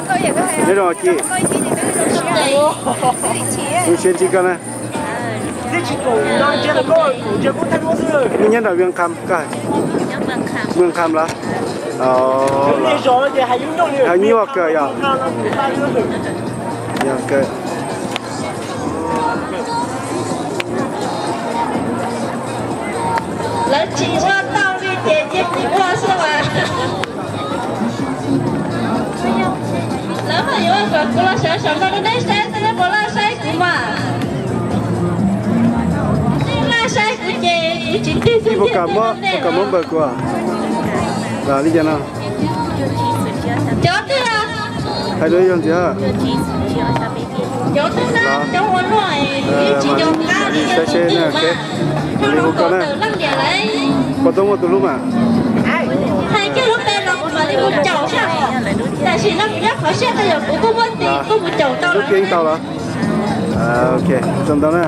呢度幾？你選幾個呢？你nhận到Viêng Kham cái? Viêng Kham là? Là nhiều cái à? Nhiều cái.人情话道理姐姐不过是吧？然后有一个古老小小那个那山那个不拉山古嘛，那山古姐已经对对对bukan berkuah. Lah ni jangan. Jauh tu lah. Hai đứa dân chưa? Jauh tu lah, jauh hơn rồi. Chỉ jauh cá đi jauh tu mà. Đi hút con á. Có tốn một tụi lúc mà. Hai cái lúc đây là mà đi một chậu sao? Tại vì nó rất khó xét bây giờ cũng có vấn đề có một chậu tao. Rất kiến tao đó. Ok, xong đó nè.